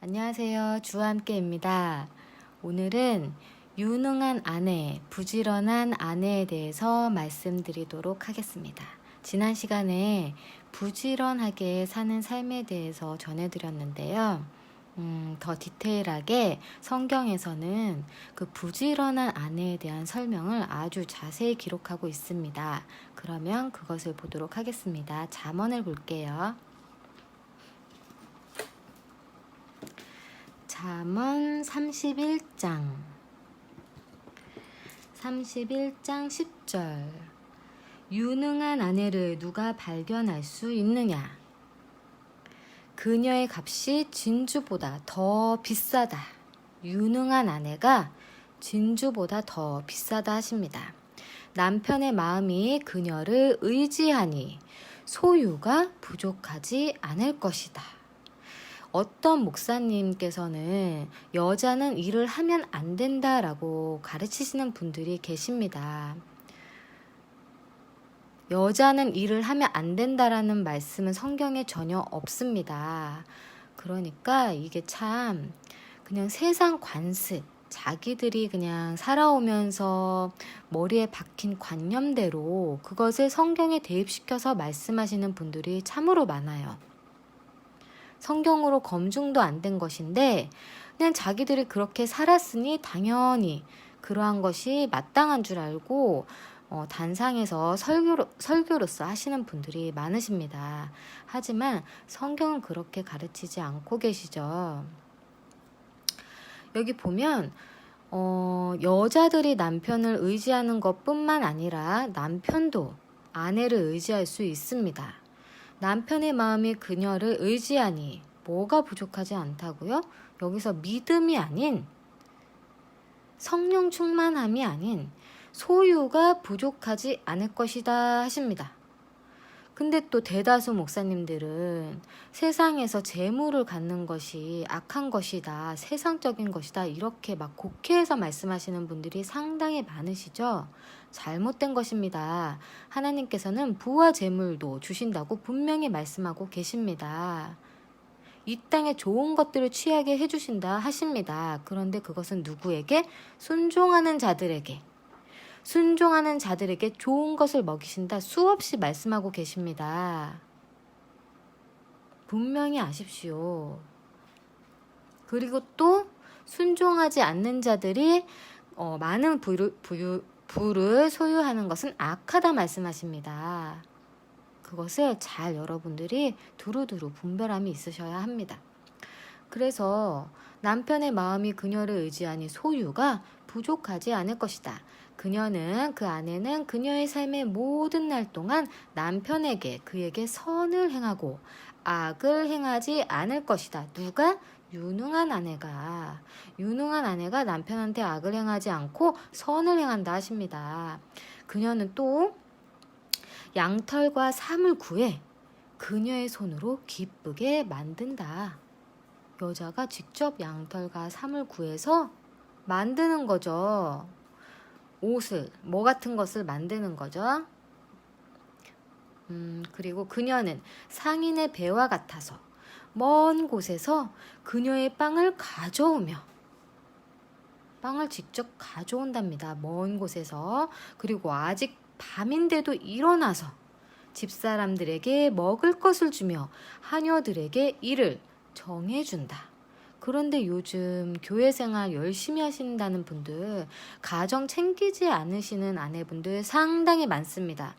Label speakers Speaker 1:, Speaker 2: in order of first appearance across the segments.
Speaker 1: 안녕하세요. 주와 함께입니다. 오늘은 유능한 아내, 부지런한 아내에 대해서 말씀드리도록 하겠습니다. 지난 시간에 부지런하게 사는 삶에 대해서 전해드렸는데요. 더 디테일하게 성경에서는 그 부지런한 아내에 대한 설명을 아주 자세히 기록하고 있습니다. 그러면 그것을 보도록 하겠습니다. 잠언을 볼게요. 잠언 31장 10절 유능한 아내를 누가 발견할 수 있느냐? 그녀의 값이 진주보다 더 비싸다. 유능한 아내가 진주보다 더 비싸다 하십니다. 남편의 마음이 그녀를 의지하니 소유가 부족하지 않을 것이다. 어떤 목사님께서는 여자는 일을 하면 안 된다라고 가르치시는 분들이 계십니다. 여자는 일을 하면 안 된다라는 말씀은 성경에 전혀 없습니다. 그러니까 이게 참 그냥 세상 관습, 자기들이 그냥 살아오면서 머리에 박힌 관념대로 그것을 성경에 대입시켜서 말씀하시는 분들이 참으로 많아요. 성경으로 검증도 안 된 것인데 그냥 자기들이 그렇게 살았으니 당연히 그러한 것이 마땅한 줄 알고 단상에서 설교로서 하시는 분들이 많으십니다. 하지만 성경은 그렇게 가르치지 않고 계시죠. 여기 보면 여자들이 남편을 의지하는 것뿐만 아니라 남편도 아내를 의지할 수 있습니다. 남편의 마음이 그녀를 의지하니 뭐가 부족하지 않다고요? 여기서 믿음이 아닌 성령 충만함이 아닌 소유가 부족하지 않을 것이다 하십니다. 근데 또 대다수 목사님들은 세상에서 재물을 갖는 것이 악한 것이다, 세상적인 것이다 이렇게 막 곡해해서 말씀하시는 분들이 상당히 많으시죠? 잘못된 것입니다. 하나님께서는 부와 재물도 주신다고 분명히 말씀하고 계십니다. 이 땅에 좋은 것들을 취하게 해주신다 하십니다. 그런데 그것은 누구에게? 순종하는 자들에게 좋은 것을 먹이신다 수없이 말씀하고 계십니다. 분명히 아십시오. 그리고 또 순종하지 않는 자들이 많은 부를 소유하는 것은 악하다 말씀하십니다. 그것을 잘 여러분들이 두루두루 분별함이 있으셔야 합니다. 그래서 남편의 마음이 그녀를 의지하니 소유가 부족하지 않을 것이다. 그 아내는 그녀의 삶의 모든 날 동안 남편에게 그에게 선을 행하고 악을 행하지 않을 것이다. 누가? 유능한 아내가 남편한테 악을 행하지 않고 선을 행한다 하십니다. 그녀는 또 양털과 사물 구해 그녀의 손으로 기쁘게 만든다. 여자가 직접 양털과 사물 구해서 만드는 거죠. 옷을, 뭐 같은 것을 만드는 거죠. 그리고 그녀는 상인의 배와 같아서 먼 곳에서 그녀의 빵을 가져오며 빵을 직접 가져온답니다. 먼 곳에서. 그리고 아직 밤인데도 일어나서 집사람들에게 먹을 것을 주며 하녀들에게 일을 정해준다. 그런데 요즘 교회 생활 열심히 하신다는 분들, 가정 챙기지 않으시는 아내분들 상당히 많습니다.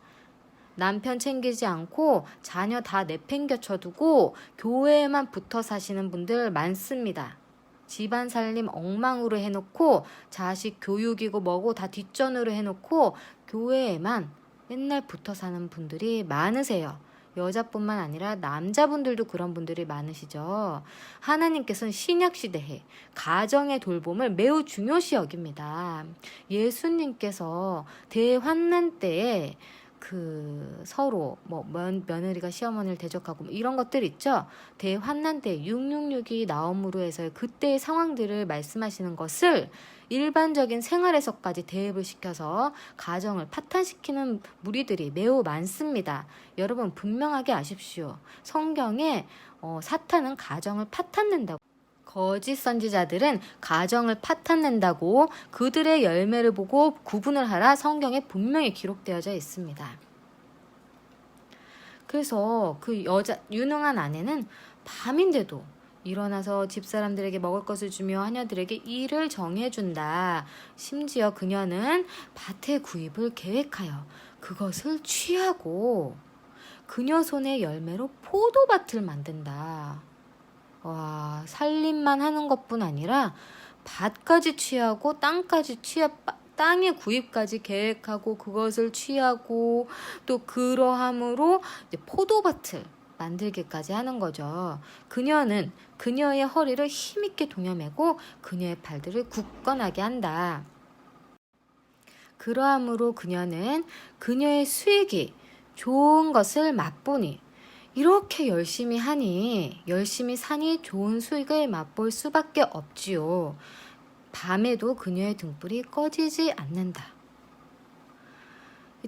Speaker 1: 남편 챙기지 않고 자녀 다 내팽겨쳐두고 교회에만 붙어 사시는 분들 많습니다. 집안 살림 엉망으로 해놓고 자식 교육이고 뭐고 다 뒷전으로 해놓고 교회에만 맨날 붙어 사는 분들이 많으세요. 여자뿐만 아니라 남자분들도 그런 분들이 많으시죠. 하나님께서는 신약시대에 가정의 돌봄을 매우 중요시 여깁니다. 예수님께서 대환난 때에 서로 며느리가 시어머니를 대적하고 이런 것들 있죠. 대환난 때 666이 나옴으로 해서 그때의 상황들을 말씀하시는 것을 일반적인 생활에서까지 대입을 시켜서 가정을 파탄시키는 무리들이 매우 많습니다. 여러분 분명하게 아십시오. 성경에 사탄은 가정을 파탄낸다고 거짓 선지자들은 가정을 파탄낸다고 그들의 열매를 보고 구분을 하라 성경에 분명히 기록되어져 있습니다. 그래서 그 유능한 아내는 밤인데도 일어나서 집사람들에게 먹을 것을 주며 하녀들에게 일을 정해준다. 심지어 그녀는 밭의 구입을 계획하여 그것을 취하고 그녀 손의 열매로 포도밭을 만든다. 와, 살림만 하는 것뿐 아니라 밭까지 취하고 땅의 구입까지 계획하고 그것을 취하고 또 그러함으로 이제 포도밭을 만들기까지 하는 거죠. 그녀는 그녀의 허리를 힘있게 동여매고 그녀의 발들을 굳건하게 한다. 그러함으로 그녀는 그녀의 수익이 좋은 것을 맛보니 이렇게 열심히 사니 좋은 수익을 맛볼 수밖에 없지요. 밤에도 그녀의 등불이 꺼지지 않는다.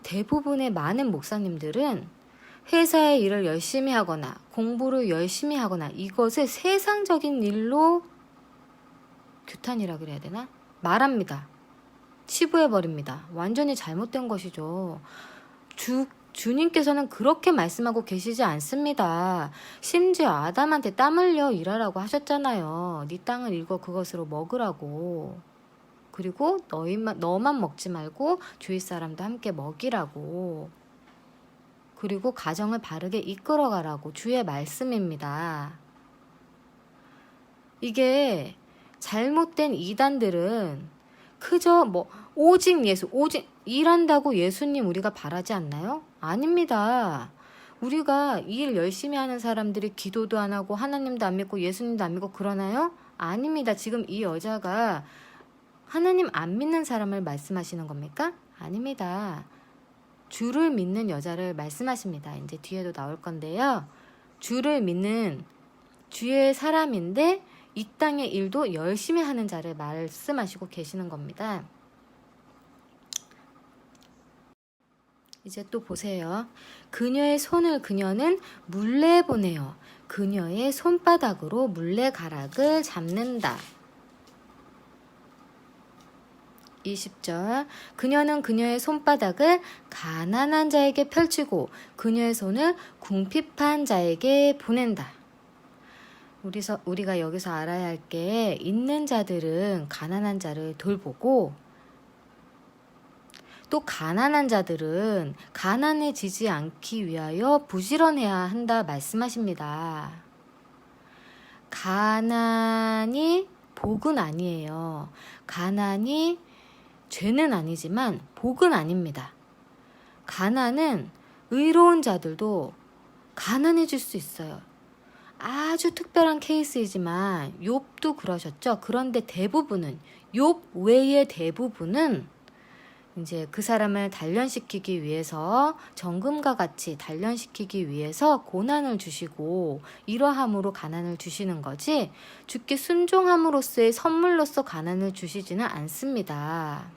Speaker 1: 대부분의 많은 목사님들은 회사의 일을 열심히 하거나 공부를 열심히 하거나 이것을 세상적인 일로 규탄이라 그래야 되나? 말합니다. 치부해버립니다. 완전히 잘못된 것이죠. 주님께서는 그렇게 말씀하고 계시지 않습니다. 심지어 아담한테 땀 흘려 일하라고 하셨잖아요. 네 땅을 일궈 그것으로 먹으라고. 그리고 너만 먹지 말고 주위 사람도 함께 먹이라고. 그리고 가정을 바르게 이끌어가라고 주의 말씀입니다. 이게 잘못된 이단들은 그저 오직 일한다고 예수님 우리가 바라지 않나요? 아닙니다. 우리가 일 열심히 하는 사람들이 기도도 안 하고 하나님도 안 믿고 예수님도 안 믿고 그러나요? 아닙니다. 지금 이 여자가 하나님 안 믿는 사람을 말씀하시는 겁니까? 아닙니다. 주를 믿는 여자를 말씀하십니다. 이제 뒤에도 나올 건데요. 주를 믿는 주의 사람인데 이 땅의 일도 열심히 하는 자를 말씀하시고 계시는 겁니다. 이제 또 보세요. 그녀의 손을 그녀는 물레 보내어 그녀의 손바닥으로 물레가락을 잡는다. 20절 그녀는 그녀의 손바닥을 가난한 자에게 펼치고 그녀의 손을 궁핍한 자에게 보낸다. 우리가 여기서 알아야 할 게 있는 자들은 가난한 자를 돌보고 또 가난한 자들은 가난해지지 않기 위하여 부지런해야 한다 말씀하십니다. 가난이 복은 아니에요. 가난이 죄는 아니지만 복은 아닙니다. 가난은 의로운 자들도 가난해질 수 있어요. 아주 특별한 케이스이지만 욥도 그러셨죠. 그런데 대부분은 욥 외의 대부분은 이제 그 사람을 단련시키기 위해서 정금과 같이 단련시키기 위해서 고난을 주시고 이러함으로 가난을 주시는 거지 주께 순종함으로써의 선물로서 가난을 주시지는 않습니다.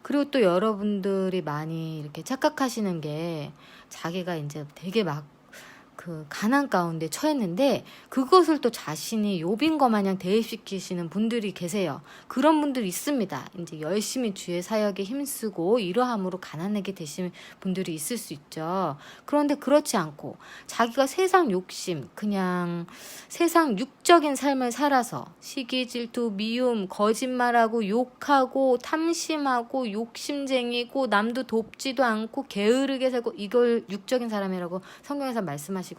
Speaker 1: 그리고 또 여러분들이 많이 이렇게 착각하시는 게 자기가 이제 되게 그 가난 가운데 처했는데 그것을 또 자신이 욥인 것 마냥 대입시키시는 분들이 계세요. 그런 분들이 있습니다. 이제 열심히 주의 사역에 힘쓰고 이러함으로 가난하게 되신 분들이 있을 수 있죠. 그런데 그렇지 않고 자기가 세상 욕심, 그냥 세상 육적인 삶을 살아서 시기, 질투, 미움, 거짓말하고 욕하고 탐심하고 욕심쟁이고 남도 돕지도 않고 게으르게 살고 이걸 육적인 사람이라고 성경에서 말씀하시거든요.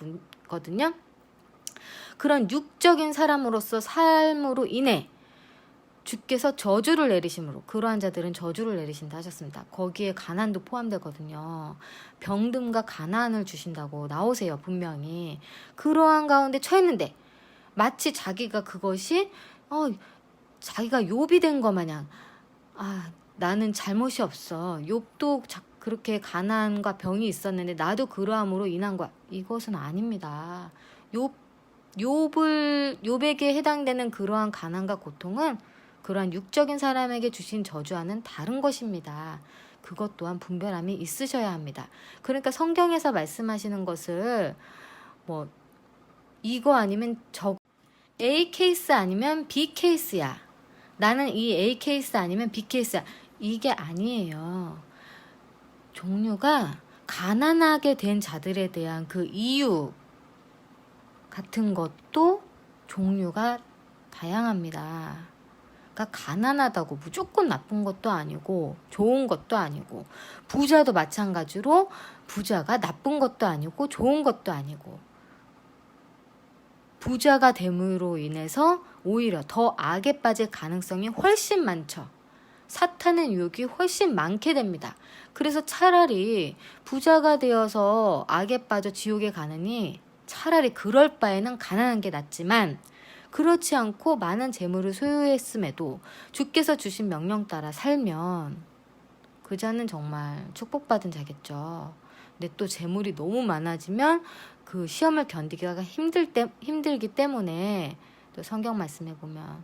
Speaker 1: 그런 육적인 사람으로서 삶으로 인해 주께서 저주를 내리심으로 그러한 자들은 저주를 내리신다 하셨습니다. 거기에 가난도 포함되거든요. 병듦과 가난을 주신다고 나오세요. 분명히. 그러한 가운데 처했는데 마치 자기가 그것이 자기가 욥이 된 것 마냥 나는 잘못이 없어. 욥도 그렇게 가난과 병이 있었는데 나도 그러함으로 인한 거야. 이것은 아닙니다. 욥에게 해당되는 그러한 가난과 고통은 그러한 육적인 사람에게 주신 저주와는 다른 것입니다. 그것 또한 분별함이 있으셔야 합니다. 그러니까 성경에서 말씀하시는 것을 이거 아니면 A 케이스 아니면 B 케이스야. 나는 이 A 케이스 아니면 B 케이스야. 이게 아니에요. 종류가 가난하게 된 자들에 대한 그 이유 같은 것도 종류가 다양합니다. 그러니까 가난하다고 무조건 나쁜 것도 아니고 좋은 것도 아니고, 부자도 마찬가지로 부자가 나쁜 것도 아니고 좋은 것도 아니고, 부자가 됨으로 인해서 오히려 더 악에 빠질 가능성이 훨씬 많죠. 사탄의 유혹이 훨씬 많게 됩니다. 그래서 차라리 부자가 되어서 악에 빠져 지옥에 가느니 차라리 그럴 바에는 가난한 게 낫지만, 그렇지 않고 많은 재물을 소유했음에도 주께서 주신 명령 따라 살면 그 자는 정말 축복받은 자겠죠. 근데 또 재물이 너무 많아지면 그 시험을 견디기가 힘들기 때문에, 또 성경 말씀에 보면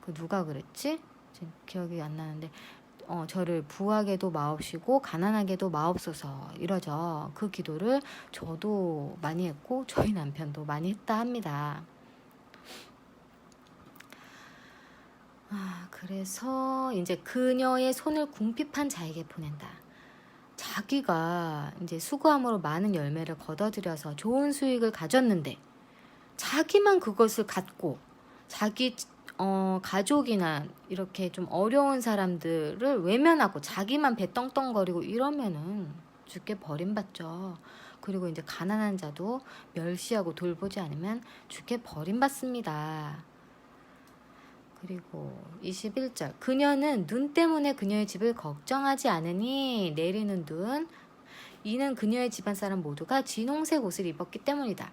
Speaker 1: 그 누가 그랬지? 지금 기억이 안 나는데 저를 부하게도 마옵시고 가난하게도 마옵소서 이러죠. 그 기도를 저도 많이 했고 저희 남편도 많이 했다 합니다. 그래서 이제 그녀의 손을 궁핍한 자에게 보낸다. 자기가 이제 수고함으로 많은 열매를 거둬들여서 좋은 수익을 가졌는데 자기만 그것을 갖고 자기 가족이나 이렇게 좀 어려운 사람들을 외면하고 자기만 배 떵떵거리고 이러면은 주께 버림받죠. 그리고 이제 가난한 자도 멸시하고 돌보지 않으면 주께 버림받습니다. 그리고 21절, 그녀는 눈 때문에 그녀의 집을 걱정하지 않으니 내리는 눈, 이는 그녀의 집안 사람 모두가 진홍색 옷을 입었기 때문이다.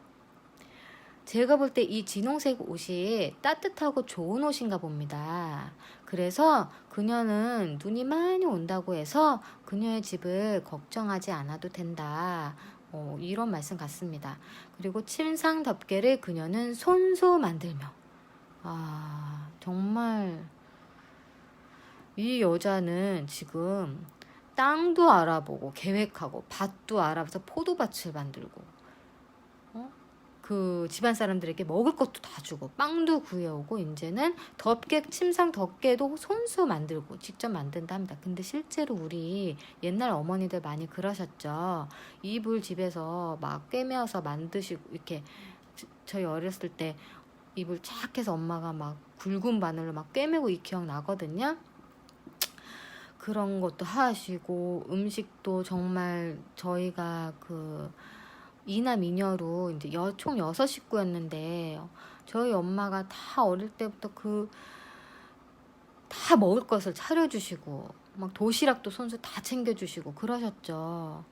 Speaker 1: 제가 볼 때 이 진홍색 옷이 따뜻하고 좋은 옷인가 봅니다. 그래서 그녀는 눈이 많이 온다고 해서 그녀의 집을 걱정하지 않아도 된다. 이런 말씀 같습니다. 그리고 침상 덮개를 그녀는 손수 만들며, 정말 이 여자는 지금 땅도 알아보고 계획하고 밭도 알아봐서 포도밭을 만들고 그 집안 사람들에게 먹을 것도 다 주고 빵도 구해오고, 이제는 침상 덮개도 손수 만들고 직접 만든다 합니다. 근데 실제로 우리 옛날 어머니들 많이 그러셨죠. 이불 집에서 막 꿰매어서 만드시고, 이렇게 저희 어렸을 때 이불 쫙 해서 엄마가 막 굵은 바늘로 막 꿰매고 이 기억 나거든요. 그런 것도 하시고, 음식도 정말 저희가 그 이남 이녀로 이제 총 6식구였는데 저희 엄마가 다 어릴 때부터 다 먹을 것을 차려주시고 막 도시락도 손수 다 챙겨주시고 그러셨죠.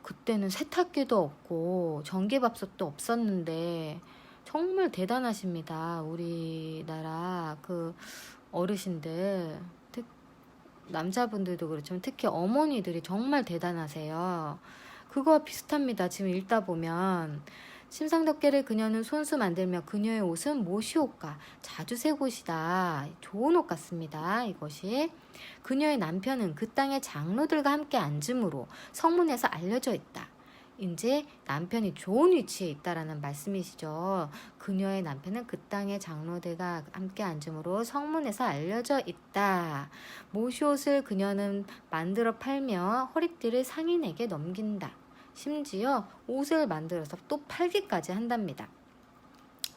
Speaker 1: 그때는 세탁기도 없고 전기밥솥도 없었는데 정말 대단하십니다. 우리나라 그 어르신들, 남자분들도 그렇지만 특히 어머니들이 정말 대단하세요. 그거와 비슷합니다. 지금 읽다 보면 침상덮개를 그녀는 손수 만들며 그녀의 옷은 못이옷과 자주색 옷이다. 좋은 옷 같습니다. 이것이. 그녀의 남편은 그 땅의 장로들과 함께 앉음으로 성문에서 알려져 있다. 이제 남편이 좋은 위치에 있다라는 말씀이시죠. 그녀의 남편은 그 땅의 장로들과 함께 앉음으로 성문에서 알려져 있다. 못이옷을 그녀는 만들어 팔며 허리띠를 상인에게 넘긴다. 심지어 옷을 만들어서 또 팔기까지 한답니다.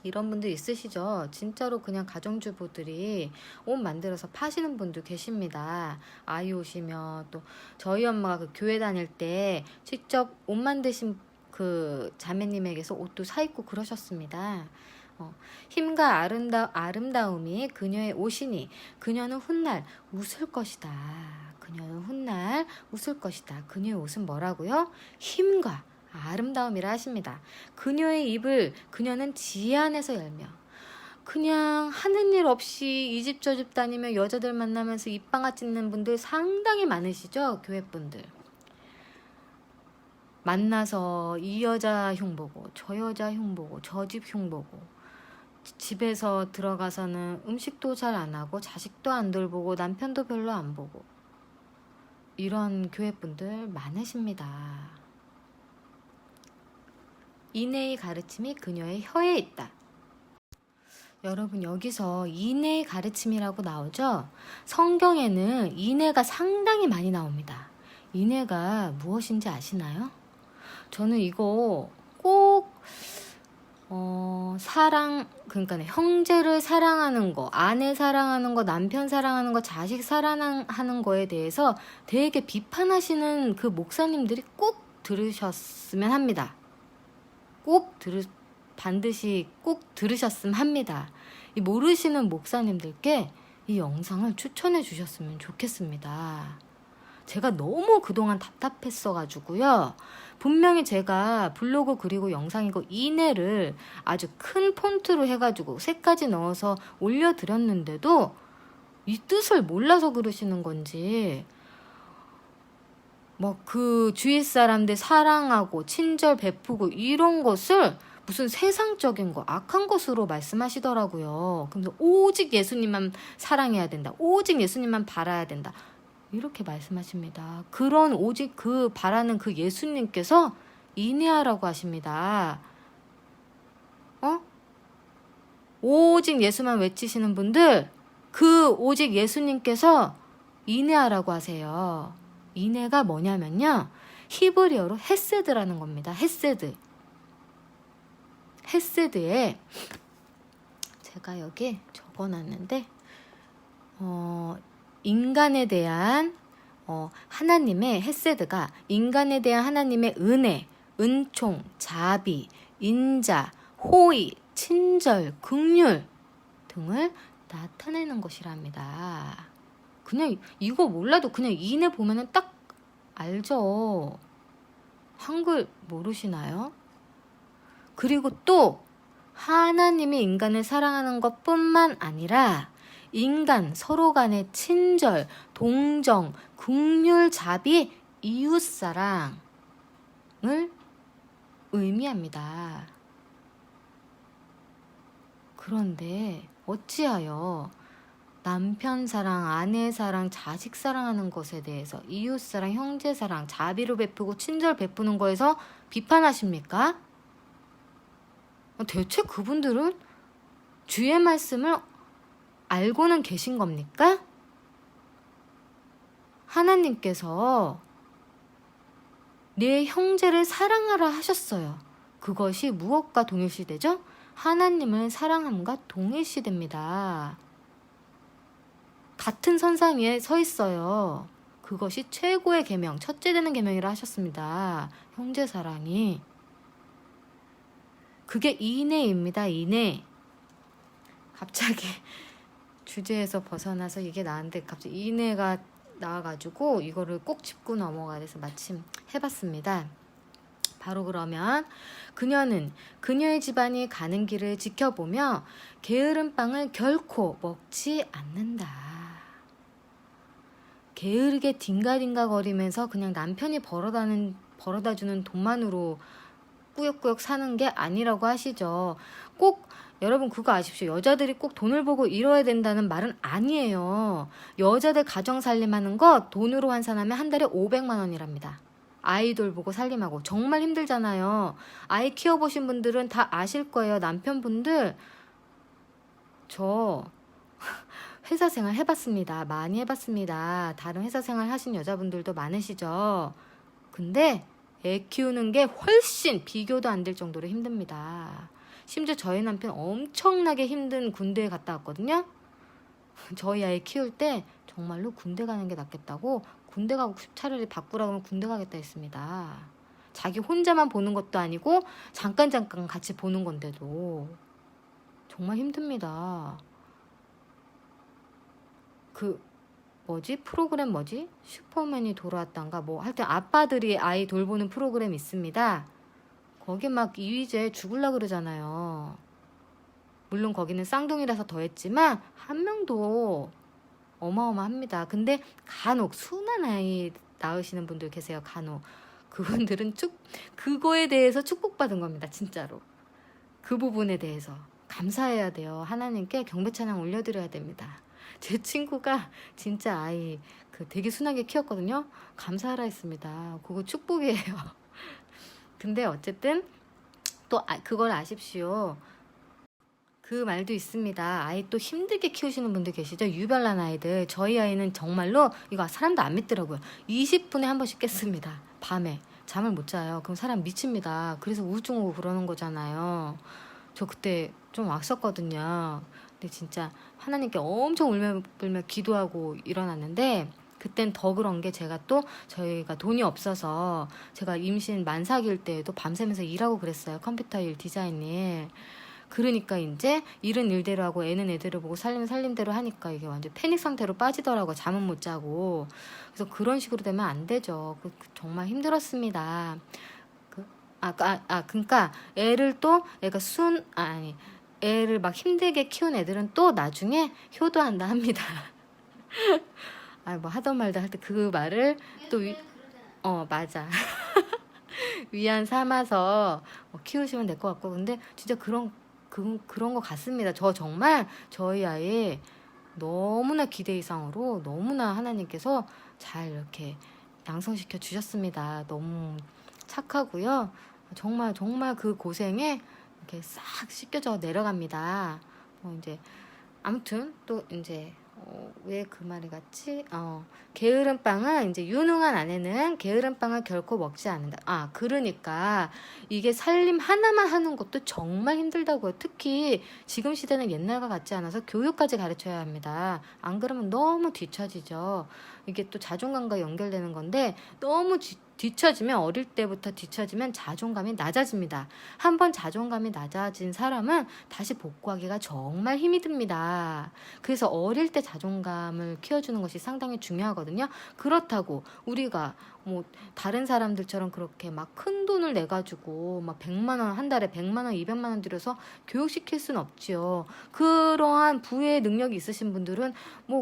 Speaker 1: 이런 분들 있으시죠? 진짜로 그냥 가정주부들이 옷 만들어서 파시는 분도 계십니다. 아이 옷이면, 또 저희 엄마가 그 교회 다닐 때 직접 옷 만드신 그 자매님에게서 옷도 사 입고 그러셨습니다. 힘과 아름다움이 그녀의 옷이니 그녀는 훗날 웃을 것이다. 그녀는 훗날 웃을 것이다. 그녀의 옷은 뭐라고요? 힘과 아름다움이라 하십니다. 그녀의 입을 그녀는 지혜 안에서 열며, 그냥 하는 일 없이 이 집 저 집 다니며 여자들 만나면서 입방아 찢는 분들 상당히 많으시죠? 교회분들. 만나서 이 여자 흉보고 저 여자 흉보고 저 집 흉보고, 집에서 들어가서는 음식도 잘 안 하고 자식도 안 돌보고 남편도 별로 안 보고, 이런 교회분들 많으십니다. 이내의 가르침이 그녀의 혀에 있다. 여러분 여기서 인해의 가르침이라고 나오죠? 성경에는 인해가 상당히 많이 나옵니다. 인해가 무엇인지 아시나요? 저는 이거 꼭 그러니까 형제를 사랑하는 거, 아내 사랑하는 거, 남편 사랑하는 거, 자식 사랑하는 거에 대해서 되게 비판하시는 그 목사님들이 꼭 들으셨으면 합니다. 반드시 꼭 들으셨으면 합니다. 이 모르시는 목사님들께 이 영상을 추천해 주셨으면 좋겠습니다. 제가 너무 그동안 답답했어가지고요. 분명히 제가 블로그 그리고 영상이고 인해를 아주 큰 폰트로 해가지고 색까지 넣어서 올려드렸는데도 이 뜻을 몰라서 그러시는 건지 뭐 그 주위 사람들 사랑하고 친절 베푸고 이런 것을 무슨 세상적인 거, 악한 것으로 말씀하시더라고요. 그래서 오직 예수님만 사랑해야 된다. 오직 예수님만 바라야 된다. 이렇게 말씀하십니다. 그런 오직 그 바라는 그 예수님께서 인해하라고 하십니다. 오직 예수만 외치시는 분들, 그 오직 예수님께서 인해하라고 하세요. 인해가 뭐냐면요. 히브리어로 헤세드라는 겁니다. 헤세드. 헤세드에 제가 여기 적어놨는데 인간에 대한 하나님의 헤세드가 인간에 대한 하나님의 은혜, 은총, 자비, 인자, 호의, 친절, 긍휼 등을 나타내는 것이랍니다. 그냥 이거 몰라도 그냥 인해 보면은 딱 알죠. 한글 모르시나요? 그리고 또 하나님이 인간을 사랑하는 것뿐만 아니라 인간 서로 간의 친절, 동정, 긍휼, 자비, 이웃사랑을 의미합니다. 그런데 어찌하여 남편 사랑, 아내 사랑, 자식 사랑하는 것에 대해서 이웃 사랑, 형제 사랑, 자비를 베푸고 친절 베푸는 거에서 비판하십니까? 대체 그분들은 주의 말씀을 알고는 계신 겁니까? 하나님께서 내 형제를 사랑하라 하셨어요. 그것이 무엇과 동일시되죠? 하나님을 사랑함과 동일시됩니다. 같은 선상 위에 서 있어요. 그것이 최고의 계명, 첫째 되는 계명이라 하셨습니다. 형제 사랑이. 그게 인해입니다. 인해. 갑자기 주제에서 벗어나서 이게 나한테 갑자기 인해가 나와가지고 이거를 꼭 짚고 넘어가야 돼서 마침 해봤습니다. 바로 그러면 그녀는 그녀의 집안이 가는 길을 지켜보며 게으른 빵을 결코 먹지 않는다. 게으르게 딩가딩가 거리면서 그냥 남편이 벌어다주는 돈만으로 꾸역꾸역 사는 게 아니라고 하시죠. 꼭 여러분 그거 아십시오. 여자들이 꼭 돈을 보고 이뤄야 된다는 말은 아니에요. 여자들 가정 살림하는 거 돈으로 환산하면 한 달에 500만 원이랍니다. 아이돌 보고 살림하고 정말 힘들잖아요. 아이 키워보신 분들은 다 아실 거예요. 남편분들 저 회사 생활 해봤습니다. 많이 해봤습니다. 다른 회사 생활 하신 여자분들도 많으시죠. 근데 애 키우는 게 훨씬 비교도 안 될 정도로 힘듭니다. 심지어 저희 남편 엄청나게 힘든 군대에 갔다 왔거든요. 저희 아이 키울 때 정말로 군대 가는 게 낫겠다고 군대 가고 차라리 바꾸라고 하면 군대 가겠다 했습니다. 자기 혼자만 보는 것도 아니고 잠깐 같이 보는 건데도 정말 힘듭니다. 프로그램 슈퍼맨이 돌아왔단가 하여튼 아빠들이 아이 돌보는 프로그램 있습니다. 거기 막 이휘재 죽을라 그러잖아요. 물론 거기는 쌍둥이라서 더했지만 한 명도 어마어마합니다. 근데 간혹 순한 아이 낳으시는 분들 계세요. 간혹 그분들은 그거에 대해서 축복받은 겁니다. 진짜로 그 부분에 대해서 감사해야 돼요. 하나님께 경배찬양 올려드려야 됩니다. 제 친구가 진짜 아이 되게 순하게 키웠거든요. 감사하라 했습니다. 그거 축복이에요. 근데 어쨌든 또 그걸 아십시오. 그 말도 있습니다. 아이 또 힘들게 키우시는 분들 계시죠? 유별난 아이들. 저희 아이는 정말로 이거 사람도 안 믿더라고요. 20분에 한 번씩 깼습니다. 밤에. 잠을 못 자요. 그럼 사람 미칩니다. 그래서 우울증 오고 그러는 거잖아요. 저 그때 좀 왔었거든요. 근데 진짜 하나님께 엄청 울며 기도하고 일어났는데 그땐 더 그런 게 제가 또 저희가 돈이 없어서 제가 임신 만삭일 때에도 밤새면서 일하고 그랬어요. 컴퓨터 일, 디자인 일. 그러니까 이제 일은 일대로 하고 애는 애대로 보고 살림은 살림대로 하니까 이게 완전 패닉 상태로 빠지더라고요. 잠은 못 자고. 그래서 그런 식으로 되면 안 되죠. 정말 힘들었습니다. 그러니까 애를 또 애가 애를 막 힘들게 키운 애들은 또 나중에 효도한다 합니다. 뭐 하던 말도 할 때 그 말을 또 맞아. 위안 삼아서 키우시면 될 것 같고 근데 진짜 그런 것 같습니다. 저 정말 저희 아이 너무나 기대 이상으로 너무나 하나님께서 잘 이렇게 양성시켜 주셨습니다. 너무 착하고요. 정말 그 고생에 이렇게 싹 씻겨져 내려갑니다. 이제 아무튼 또 이제 왜 그 말이 같지? 게으른 빵은 이제 유능한 아내는 게으른 빵을 결코 먹지 않는다. 그러니까 이게 살림 하나만 하는 것도 정말 힘들다고요. 특히 지금 시대는 옛날과 같지 않아서 교육까지 가르쳐야 합니다. 안 그러면 너무 뒤처지죠. 이게 또 자존감과 연결되는 건데 너무 뒤처지면 어릴 때부터 뒤처지면 자존감이 낮아집니다. 한번 자존감이 낮아진 사람은 다시 복구하기가 정말 힘이 듭니다. 그래서 어릴 때 자존감을 키워주는 것이 상당히 중요하거든요. 그렇다고 우리가 다른 사람들처럼 그렇게 막 큰 돈을 내가지고 막 100만 원 한 달에 100만 원 200만 원 들여서 교육시킬 수는 없지요. 그러한 부의 능력이 있으신 분들은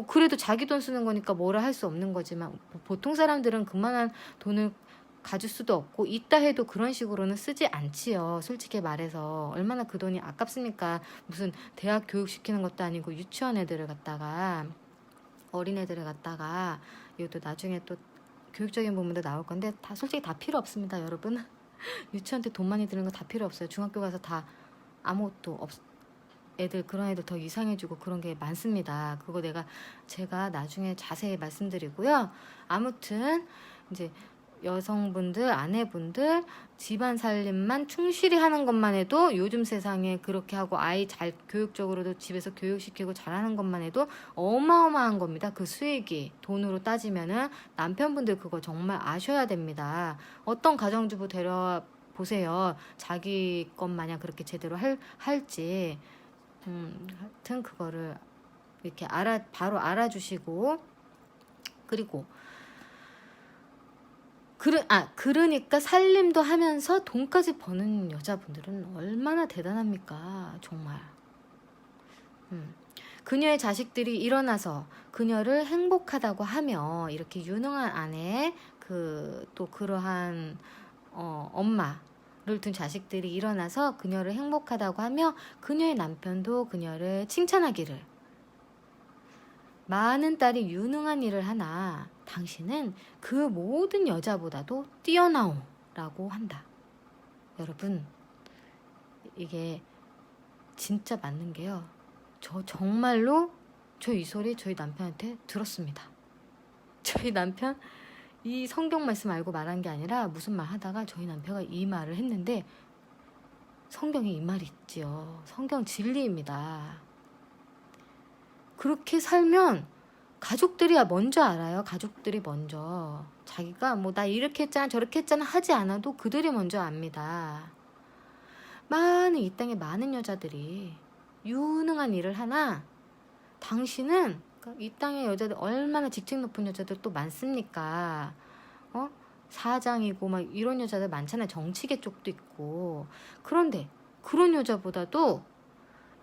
Speaker 1: 그래도 자기 돈 쓰는 거니까 뭐라 할 수 없는 거지만 보통 사람들은 그만한 돈을 가질 수도 없고 있다 해도 그런 식으로는 쓰지 않지요. 솔직히 말해서 얼마나 그 돈이 아깝습니까? 무슨 대학 교육시키는 것도 아니고 유치원 애들을 갖다가 어린애들을 갖다가 이것도 나중에 또 교육적인 부분도 나올 건데 솔직히 다 필요 없습니다. 여러분 유치원 때 돈 많이 드는 거 다 필요 없어요. 중학교 가서 다 아무것도 그런 애들 더 이상해지고 그런 게 많습니다. 그거 제가 나중에 자세히 말씀드리고요. 아무튼 이제 여성분들, 아내분들 집안 살림만 충실히 하는 것만 해도 요즘 세상에 그렇게 하고 아이 잘 교육적으로도 집에서 교육시키고 잘하는 것만 해도 어마어마한 겁니다. 그 수익이 돈으로 따지면은 남편분들 그거 정말 아셔야 됩니다. 어떤 가정주부 데려보세요. 자기 것 마냥 그렇게 제대로 할지 하여튼 그거를 이렇게 바로 알아주시고 그리고 그러니까 살림도 하면서 돈까지 버는 여자분들은 얼마나 대단합니까? 정말. 그녀의 자식들이 일어나서 그녀를 행복하다고 하며 이렇게 유능한 아내 또 그러한 엄마를 둔 자식들이 일어나서 그녀를 행복하다고 하며 그녀의 남편도 그녀를 칭찬하기를 많은 딸이 유능한 일을 하나 당신은 그 모든 여자보다도 뛰어나오라고 한다. 여러분 이게 진짜 맞는 게요. 정말로 이 소리 저희 남편한테 들었습니다. 저희 남편 이 성경 말씀 알고 말한 게 아니라 무슨 말 하다가 저희 남편가 이 말을 했는데 성경에 이 말이 있지요. 성경 진리입니다. 그렇게 살면 가족들이 먼저 알아요. 가족들이 먼저. 자기가 나 이렇게 했잖아 저렇게 했잖아 하지 않아도 그들이 먼저 압니다. 이 땅에 많은 여자들이 유능한 일을 하나 당신은 이 땅의 여자들 얼마나 직책 높은 여자들 또 많습니까? 사장이고 이런 여자들 많잖아요. 정치계 쪽도 있고. 그런데 그런 여자보다도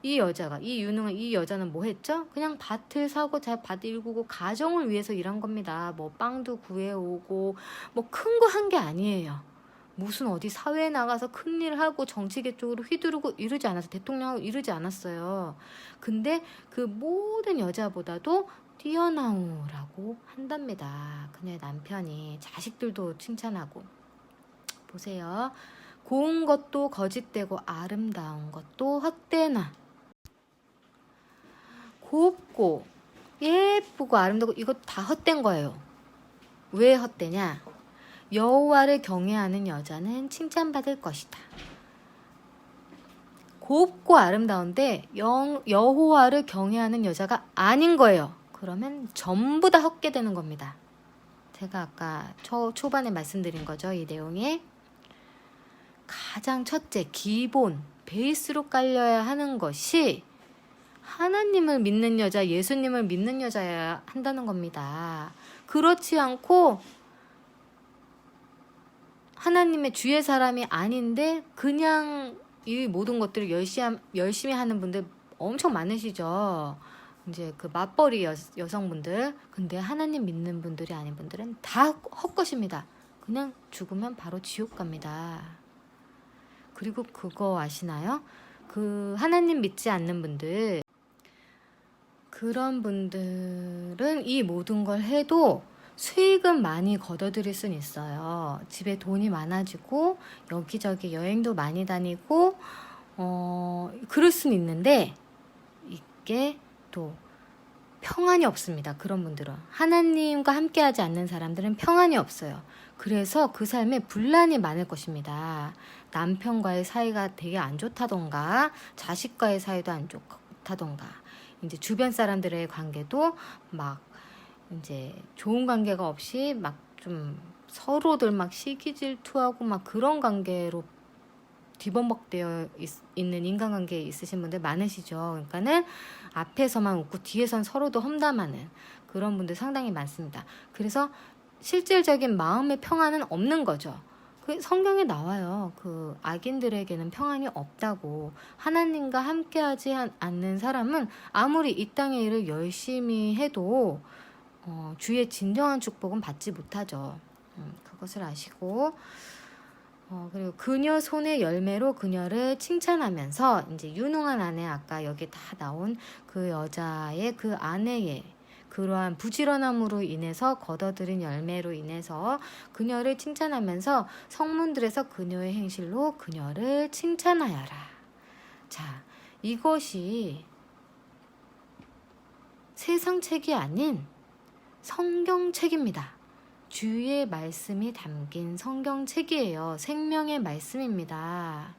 Speaker 1: 이 유능한 이 여자는 뭐 했죠? 그냥 밭을 사고 밭 일구고 가정을 위해서 일한 겁니다. 빵도 구해오고 큰 거 한 게 아니에요. 무슨 어디 사회에 나가서 큰 일을 하고 정치계 쪽으로 휘두르고 이러지 않았어요. 대통령하고 이러지 않았어요. 근데 그 모든 여자보다도 뛰어나오라고 한답니다. 그녀의 남편이 자식들도 칭찬하고 보세요. 고운 것도 거짓되고 아름다운 것도 헛되나 곱고 예쁘고 아름답고 이거 다 헛된 거예요. 왜 헛되냐? 여호와를 경외하는 여자는 칭찬받을 것이다. 곱고 아름다운데 여호와를 경외하는 여자가 아닌 거예요. 그러면 전부 다 헛게 되는 겁니다. 제가 아까 초반에 말씀드린 거죠. 이 내용에 가장 첫째, 기본, 베이스로 깔려야 하는 것이 하나님을 믿는 여자, 예수님을 믿는 여자여야 한다는 겁니다. 그렇지 않고 하나님의 주의 사람이 아닌데 그냥 이 모든 것들을 열심히 하는 분들 엄청 많으시죠. 이제 그 맞벌이 여성분들. 근데 하나님 믿는 분들이 아닌 분들은 다 헛것입니다. 그냥 죽으면 바로 지옥 갑니다. 그리고 그거 아시나요? 그 하나님 믿지 않는 분들, 그런 분들은 이 모든 걸 해도 수익은 많이 거둬들일 수는 있어요. 집에 돈이 많아지고 여기저기 여행도 많이 다니고 그럴 수는 있는데 이게 또 평안이 없습니다. 그런 분들은 하나님과 함께하지 않는 사람들은 평안이 없어요. 그래서 그 삶에 분란이 많을 것입니다. 남편과의 사이가 되게 안 좋다던가 자식과의 사이도 안 좋다던가 이제 주변 사람들의 관계도 막 이제 좋은 관계가 없이 막 좀 서로들 막 시기 질투하고 막 그런 관계로 뒤범벅되어 있는 인간관계에 있으신 분들 많으시죠. 그러니까는 앞에서만 웃고 뒤에선 서로도 험담하는 그런 분들 상당히 많습니다. 그래서 실질적인 마음의 평안은 없는 거죠. 그 성경에 나와요. 그 악인들에게는 평안이 없다고. 하나님과 함께하지 않는 사람은 아무리 이 땅의 일을 열심히 해도 주의 진정한 축복은 받지 못하죠. 그것을 아시고 그리고 그녀 손의 열매로 그녀를 칭찬하면서 이제 유능한 아내, 아까 여기 다 나온 그 여자의 그 아내의 그러한 부지런함으로 인해서 거둬들인 열매로 인해서 그녀를 칭찬하면서 성문들에서 그녀의 행실로 그녀를 칭찬하여라. 자, 이것이 세상 책이 아닌 성경책입니다. 주의 말씀이 담긴 성경책이에요. 생명의 말씀입니다.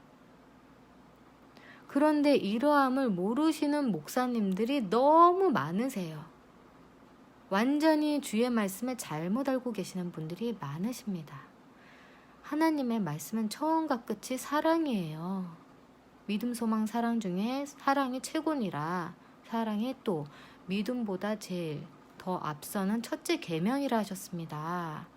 Speaker 1: 그런데 이러함을 모르시는 목사님들이 너무 많으세요. 완전히 주의 말씀을 잘못 알고 계시는 분들이 많으십니다. 하나님의 말씀은 처음과 끝이 사랑이에요. 믿음, 소망, 사랑 중에 사랑이 최고니라. 사랑이 또 믿음보다 제일 더 앞서는 첫째 계명이라 하셨습니다.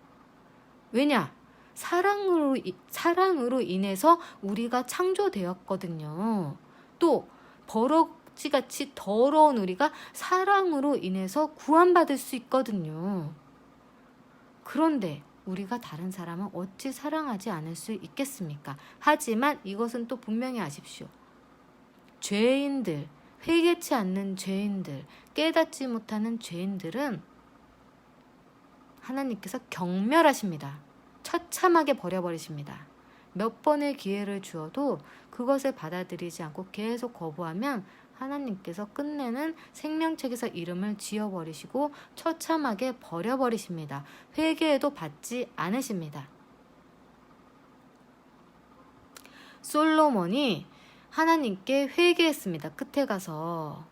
Speaker 1: 왜냐? 사랑으로 인해서 우리가 창조되었거든요. 또 버럭지같이 더러운 우리가 사랑으로 인해서 구원받을 수 있거든요. 그런데 우리가 다른 사람은 어찌 사랑하지 않을 수 있겠습니까? 하지만 이것은 또 분명히 아십시오. 죄인들, 회개치 않는 죄인들, 깨닫지 못하는 죄인들은 하나님께서 경멸하십니다. 처참하게 버려버리십니다. 몇 번의 기회를 주어도 그것을 받아들이지 않고 계속 거부하면 하나님께서 끝내는 생명책에서 이름을 지워버리시고 처참하게 버려버리십니다. 회개에도 받지 않으십니다. 솔로몬이 하나님께 회개했습니다. 끝에 가서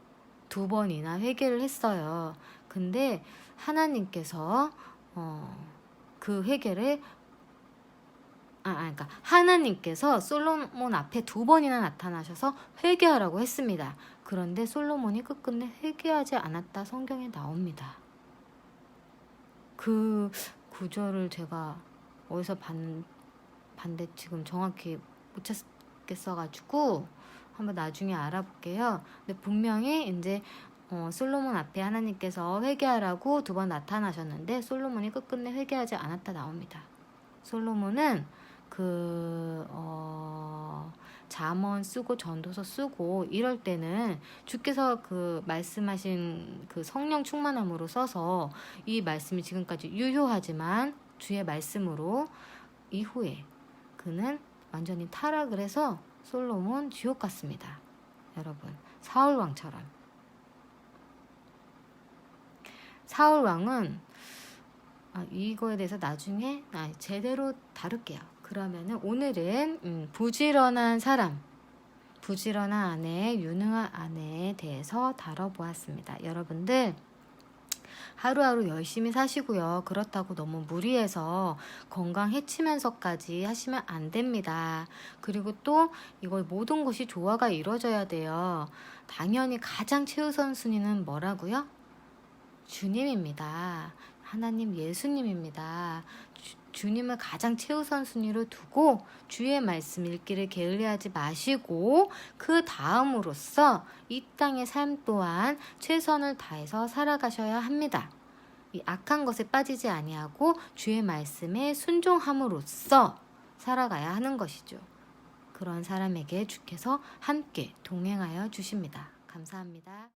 Speaker 1: 2번이나 회개를 했어요. 근데 하나님께서 그 회개를 그러니까 하나님께서 솔로몬 앞에 2번이나 나타나셔서 회개하라고 했습니다. 그런데 솔로몬이 끝끝내 회개하지 않았다 성경에 나옵니다. 그 구절을 제가 어디서 봤는데 지금 정확히 못 찾겠어가지고 한번 나중에 알아볼게요. 근데 분명히 이제 솔로몬 앞에 하나님께서 회개하라고 2번 나타나셨는데 솔로몬이 끝끝내 회개하지 않았다 나옵니다. 솔로몬은 잠언 쓰고 전도서 쓰고 이럴 때는 주께서 그 말씀하신 그 성령 충만함으로 써서 이 말씀이 지금까지 유효하지만 주의 말씀으로 이후에 그는 완전히 타락을 해서 솔로몬 지옥 갔습니다. 여러분, 사울 왕처럼. 사울 왕은 이거에 대해서 나중에 제대로 다룰게요. 그러면은 오늘은 부지런한 사람, 부지런한 아내, 유능한 아내에 대해서 다뤄보았습니다. 여러분들 하루하루 열심히 사시고요. 그렇다고 너무 무리해서 건강 해치면서까지 하시면 안 됩니다. 그리고 또 이걸 모든 것이 조화가 이루어져야 돼요. 당연히 가장 최우선 순위는 뭐라고요? 주님입니다. 하나님 예수님입니다. 주님을 가장 최우선 순위로 두고 주의 말씀 읽기를 게을리하지 마시고 그 다음으로써 이 땅의 삶 또한 최선을 다해서 살아가셔야 합니다. 이 악한 것에 빠지지 아니하고 주의 말씀에 순종함으로써 살아가야 하는 것이죠. 그런 사람에게 주께서 함께 동행하여 주십니다. 감사합니다.